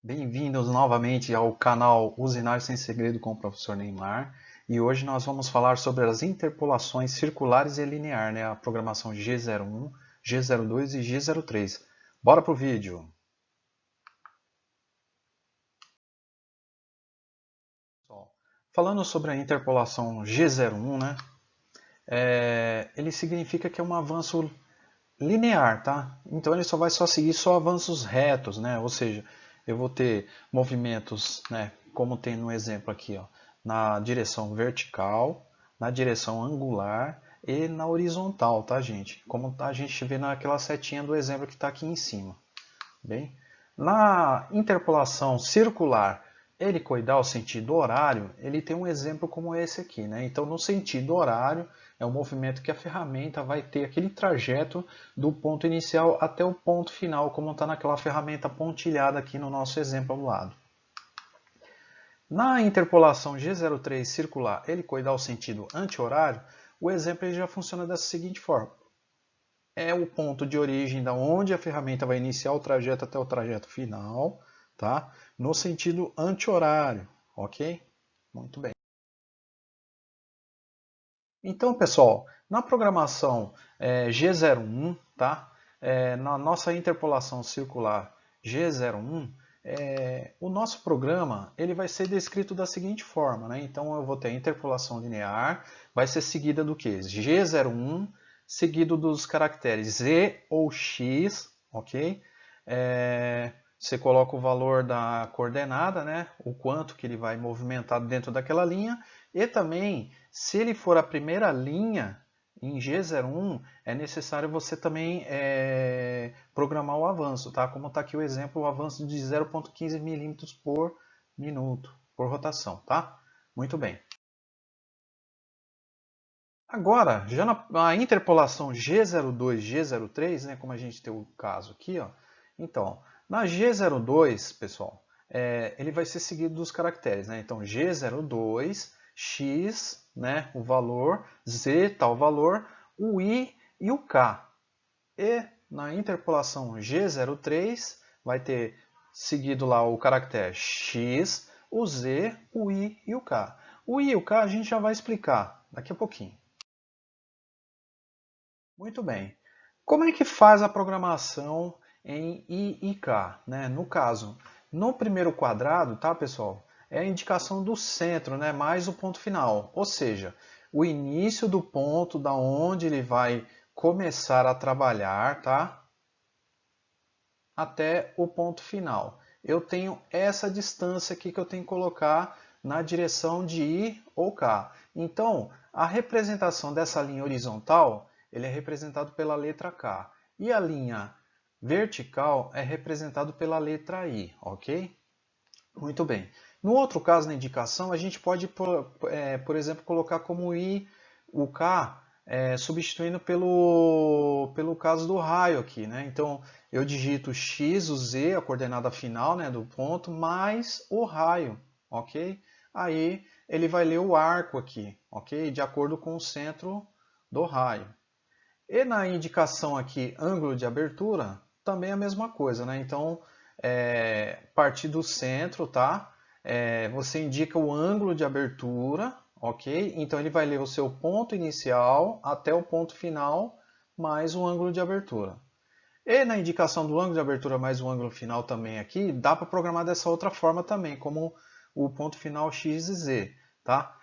Bem-vindos novamente ao canal Usinário Sem Segredo com o professor Neymar. E hoje nós vamos falar sobre as interpolações circulares e linear, né? A programação G01, G02 e G03. Bora pro vídeo! Falando sobre a interpolação G01, né? Ele significa que é um avanço linear, tá? Então ele vai seguir só avanços retos, né? Ou seja, eu vou ter movimentos, né? Como tem no exemplo aqui, ó, na direção vertical, na direção angular e na horizontal, tá, gente? Como a gente vê naquela setinha do exemplo que está aqui em cima. Bem, na interpolação circular helicoidal sentido horário, ele tem um exemplo como esse aqui, né? Então, no sentido horário, é um movimento que a ferramenta vai ter aquele trajeto do ponto inicial até o ponto final, como está naquela ferramenta pontilhada aqui no nosso exemplo ao lado. Na interpolação G03 circular helicoidal sentido anti-horário, o exemplo já funciona dessa seguinte forma. É o ponto de origem da onde a ferramenta vai iniciar o trajeto até o trajeto final, tá? No sentido anti-horário, ok? Muito bem. Então, pessoal, na programação G01, tá? Na nossa interpolação circular G01, o nosso programa ele vai ser descrito da seguinte forma, né? Então, eu vou ter a interpolação linear, vai ser seguida do que? G01 seguido dos caracteres Z ou X, ok? Você coloca o valor da coordenada, né? O quanto que ele vai movimentar dentro daquela linha, e também, se ele for a primeira linha em G01, é necessário você também programar o avanço, tá? Como está aqui o exemplo, o avanço de 0,15 milímetros por minuto, por rotação, tá? Muito bem. Agora, já na interpolação G02, G03, né, como a gente tem o caso aqui, ó, então, na G02, pessoal, ele vai ser seguido dos caracteres, né? Então, G02, X, né, o valor, Z, tal valor, o I e o K. E na interpolação G03, vai ter seguido lá o caractere X, o Z, o I e o K. O I e o K a gente já vai explicar daqui a pouquinho. Muito bem. Como é que faz a programação em I e K, né? No caso, no primeiro quadrado, tá, pessoal? É a indicação do centro, né? Mais o ponto final. Ou seja, o início do ponto da onde ele vai começar a trabalhar, tá? Até o ponto final. Eu tenho essa distância aqui que eu tenho que colocar na direção de I ou K. Então, a representação dessa linha horizontal ele é representado pela letra K. E a linha vertical é representado pela letra I, ok? Muito bem. No outro caso, na indicação, a gente pode, por exemplo, colocar como I o K substituindo pelo caso do raio aqui, né? Então, eu digito x, o z, a coordenada final, né, do ponto, mais o raio, ok? Aí, ele vai ler o arco aqui, ok? De acordo com o centro do raio. E na indicação aqui, ângulo de abertura, também é a mesma coisa, né? Então, partir do centro, tá? Você indica o ângulo de abertura, ok? Então ele vai ler o seu ponto inicial até o ponto final, mais o ângulo de abertura. E na indicação do ângulo de abertura mais o ângulo final também aqui, dá para programar dessa outra forma também, como o ponto final x e z, tá?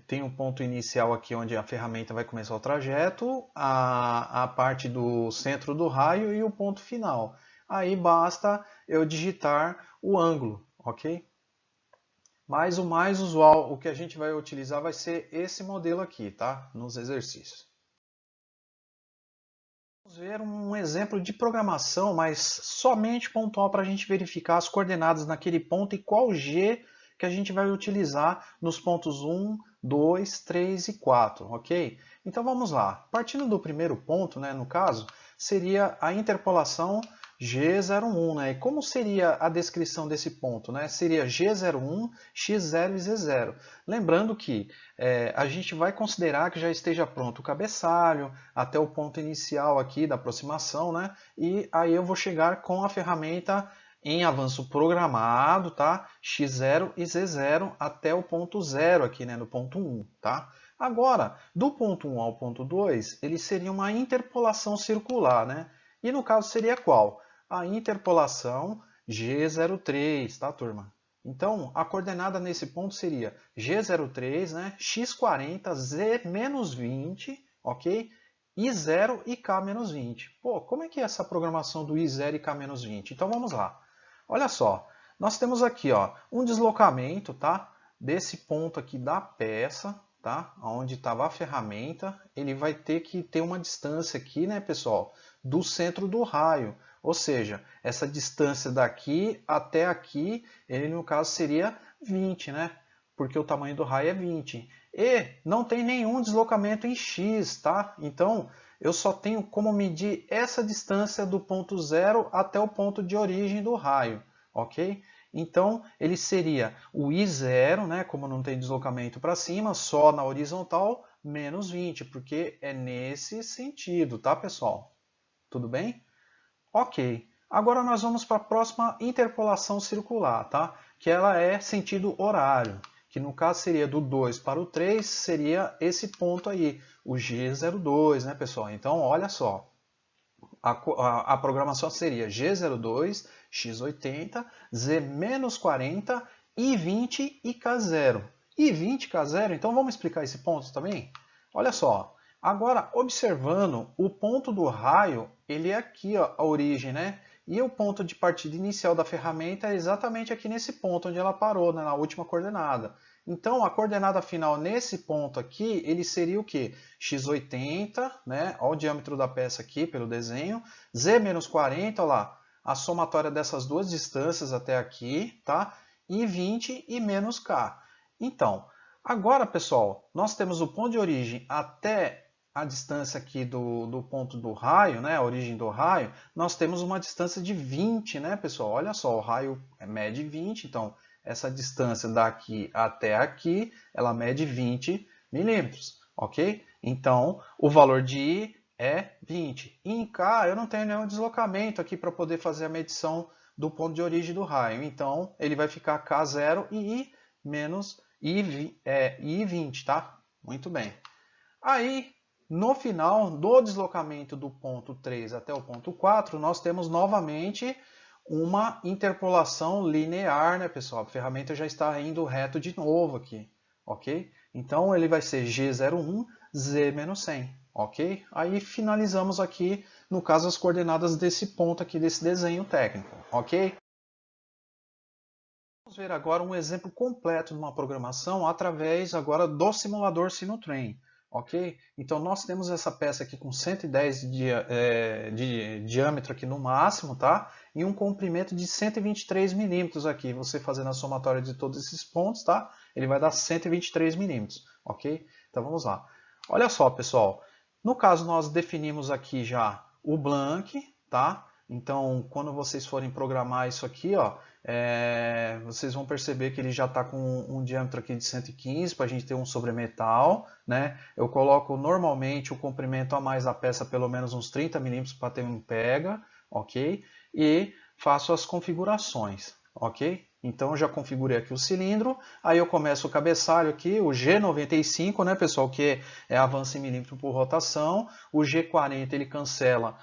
Tem um ponto inicial aqui onde a ferramenta vai começar o trajeto, a parte do centro do raio e o ponto final. Aí basta eu digitar o ângulo, ok? Mas o mais usual, o que a gente vai utilizar vai ser esse modelo aqui, tá? Nos exercícios. Vamos ver um exemplo de programação, mas somente pontual para a gente verificar as coordenadas naquele ponto e qual G que a gente vai utilizar nos pontos 1, 2, 3 e 4, ok? Então vamos lá. Partindo do primeiro ponto, né, no caso, seria a interpolação G01, né? E como seria a descrição desse ponto, né? Seria G01, X0 e Z0. Lembrando que a gente vai considerar que já esteja pronto o cabeçalho, até o ponto inicial aqui da aproximação, né? E aí eu vou chegar com a ferramenta em avanço programado, tá? X0 e Z0 até o ponto 0 aqui, né? No ponto 1, tá? Agora, do ponto 1 ao ponto 2, ele seria uma interpolação circular, né? E no caso seria qual? A interpolação G03, tá, turma? Então, a coordenada nesse ponto seria G03, né? X40, Z-20, ok? I0 e K-20. Pô, como é que é essa programação do I0 e K-20? Então, vamos lá. Olha só, nós temos aqui ó, um deslocamento, tá? Desse ponto aqui da peça, tá? Onde estava a ferramenta, ele vai ter que ter uma distância aqui, né, pessoal, do centro do raio. Ou seja, essa distância daqui até aqui, ele no caso seria 20, né? Porque o tamanho do raio é 20. E não tem nenhum deslocamento em x, tá? Então, eu só tenho como medir essa distância do ponto 0 até o ponto de origem do raio, ok? Então, ele seria o I0, né? Como não tem deslocamento para cima, só na horizontal, menos 20, porque é nesse sentido, tá, pessoal? Tudo bem? Ok. Agora nós vamos para a próxima interpolação circular, tá? Que ela é sentido horário, que no caso seria do 2 para o 3, seria esse ponto aí, o G02, né, pessoal? Então, olha só, a programação seria G02, X80, Z-40, I20 e K0. I20 e K0, então vamos explicar esse ponto também? Olha só, agora observando o ponto do raio, ele é aqui ó, a origem, né? E o ponto de partida inicial da ferramenta é exatamente aqui nesse ponto onde ela parou, né, na última coordenada. Então, a coordenada final nesse ponto aqui, ele seria o quê? X80, né? Olha o diâmetro da peça aqui pelo desenho. Z-40, olha lá, a somatória dessas duas distâncias até aqui, tá? E 20 e menos K. Então, agora, pessoal, nós temos o ponto de origem até a distância aqui do ponto do raio, né? A origem do raio, nós temos uma distância de 20, né, pessoal? Olha só, o raio mede 20, então essa distância daqui até aqui, ela mede 20 milímetros, ok? Então, o valor de I é 20. E em K, eu não tenho nenhum deslocamento aqui para poder fazer a medição do ponto de origem do raio. Então, ele vai ficar K0 e I menos I20, tá? Muito bem. Aí, no final do deslocamento do ponto 3 até o ponto 4, nós temos novamente uma interpolação linear, né, pessoal? A ferramenta já está indo reto de novo aqui, ok? Então, ele vai ser G01, Z-100, ok? Aí, finalizamos aqui, no caso, as coordenadas desse ponto aqui, desse desenho técnico, ok? Vamos ver agora um exemplo completo de uma programação através agora do simulador Sinotrain. Ok? Então nós temos essa peça aqui com 110 de diâmetro aqui no máximo, tá? E um comprimento de 123 milímetros aqui. Você fazendo a somatória de todos esses pontos, tá? Ele vai dar 123 milímetros, ok? Então vamos lá. Olha só, pessoal. No caso nós definimos aqui já o blank, tá? Então quando vocês forem programar isso aqui, ó, vocês vão perceber que ele já está com um diâmetro aqui de 115 para a gente ter um sobremetal, né? Eu coloco normalmente o comprimento a mais da peça pelo menos uns 30 milímetros para ter um pega, ok? E faço as configurações, ok? Então eu já configurei aqui o cilindro, aí eu começo o cabeçalho aqui, o G95, né, pessoal, que é avanço em milímetro por rotação, o G40 ele cancela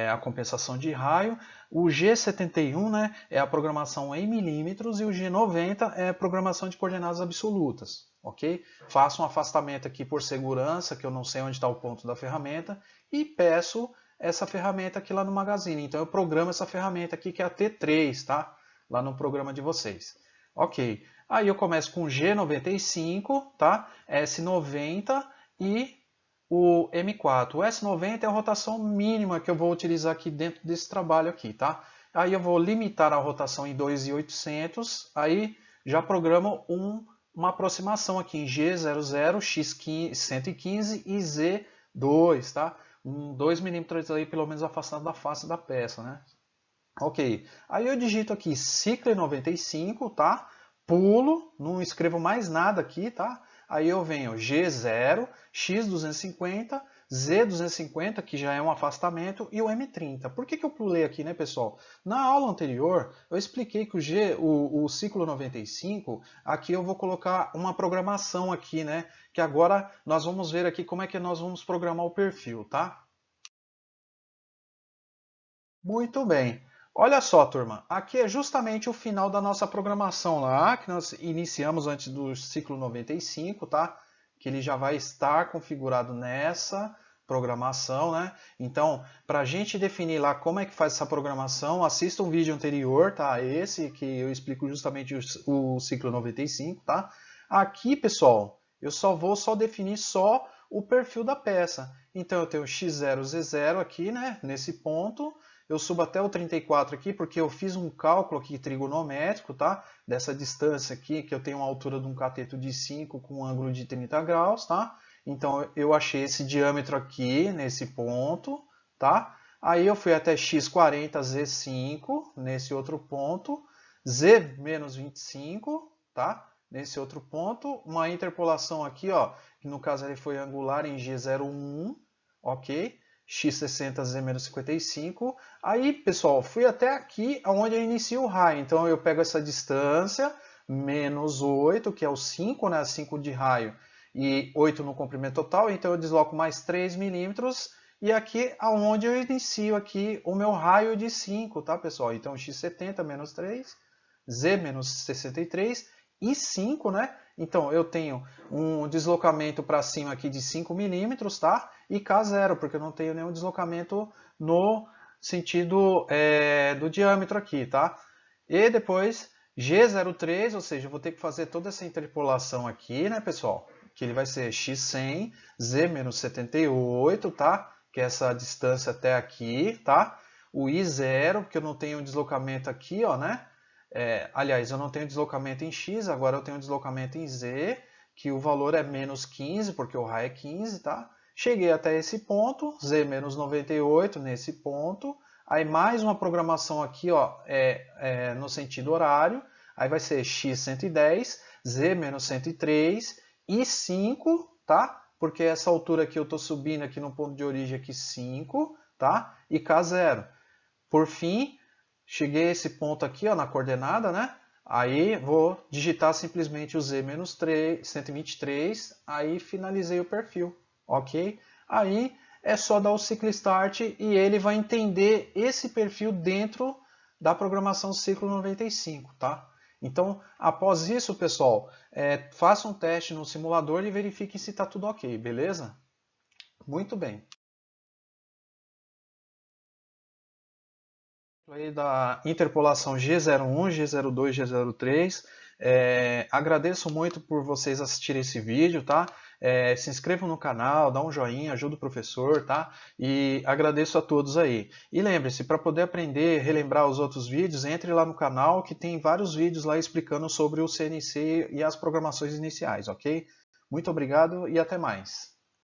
a compensação de raio, o G71, né, é a programação em milímetros e o G90 é a programação de coordenadas absolutas, ok? Faço um afastamento aqui por segurança, que eu não sei onde está o ponto da ferramenta, e peço essa ferramenta aqui lá no Magazine. Então eu programo essa ferramenta aqui que é a T3, tá? Lá no programa de vocês. Ok. Aí eu começo com G95, tá? S90 e o M4. O S90 é a rotação mínima que eu vou utilizar aqui dentro desse trabalho aqui, tá? Aí eu vou limitar a rotação em 2.800, aí já programo uma aproximação aqui em G00, X115 e Z2, tá? 2 milímetros aí pelo menos afastado da face da peça, né? Ok, aí eu digito aqui Cycle 95, tá? Pulo, não escrevo mais nada aqui, tá? Aí eu venho G0, X250, Z250, que já é um afastamento, e o M30. Por que eu pulei aqui, né, pessoal? Na aula anterior, eu expliquei que o ciclo 95, aqui eu vou colocar uma programação aqui, né? Que agora nós vamos ver aqui como é que nós vamos programar o perfil, tá? Muito bem. Olha só, turma, aqui é justamente o final da nossa programação lá, que nós iniciamos antes do ciclo 95, tá? Que ele já vai estar configurado nessa programação, né? Então, para a gente definir lá como é que faz essa programação, assista um vídeo anterior, tá? Esse que eu explico justamente o ciclo 95, tá? Aqui, pessoal, eu vou definir só o perfil da peça. Então, eu tenho x0, z0 aqui, né? Nesse ponto. Eu subo até o 34 aqui, porque eu fiz um cálculo aqui trigonométrico, tá? Dessa distância aqui, que eu tenho uma altura de um cateto de 5 com um ângulo de 30 graus, tá? Então, eu achei esse diâmetro aqui, nesse ponto, tá? Aí eu fui até x40, z5, nesse outro ponto, z menos 25, tá? Nesse outro ponto, uma interpolação aqui, ó, que no caso ele foi angular em g01, ok? x60, z menos 55. Aí, pessoal, fui até aqui onde eu inicio o raio. Então, eu pego essa distância, menos 8, que é o 5, né? 5 de raio, e 8 no comprimento total. Então, eu desloco mais 3 milímetros. E aqui aonde eu inicio aqui o meu raio de 5, tá, pessoal? Então, x70 menos 3, z menos 63 e 5, né? Então, eu tenho um deslocamento para cima aqui de 5 milímetros, tá? E K0, porque eu não tenho nenhum deslocamento no sentido do diâmetro aqui, tá? E depois G03, ou seja, eu vou ter que fazer toda essa interpolação aqui, né, pessoal? Que ele vai ser x100, z menos 78, tá? Que é essa distância até aqui, tá? O I0, porque eu não tenho deslocamento aqui, ó, né? Aliás, eu não tenho deslocamento em x, agora eu tenho deslocamento em z, que o valor é menos 15, porque o raio é 15, tá? Cheguei até esse ponto, z menos 98 nesse ponto, aí mais uma programação aqui, ó, no sentido horário, aí vai ser x 110, z menos 103 e 5, tá? Porque essa altura aqui eu estou subindo aqui no ponto de origem aqui 5, tá? E K0. Por fim, cheguei a esse ponto aqui, ó, na coordenada, né? Aí vou digitar simplesmente o Z menos 123, aí finalizei o perfil, ok? Aí é só dar o ciclo start e ele vai entender esse perfil dentro da programação ciclo 95, tá? Então, após isso, pessoal, faça um teste no simulador e verifique se está tudo ok, beleza? Muito bem. Aí da interpolação G01, G02, G03. Agradeço muito por vocês assistirem esse vídeo, tá? Se inscrevam no canal, dá um joinha, ajuda o professor, tá? E agradeço a todos aí. E lembre-se, para poder aprender, relembrar os outros vídeos, entre lá no canal que tem vários vídeos lá explicando sobre o CNC e as programações iniciais, ok? Muito obrigado e até mais.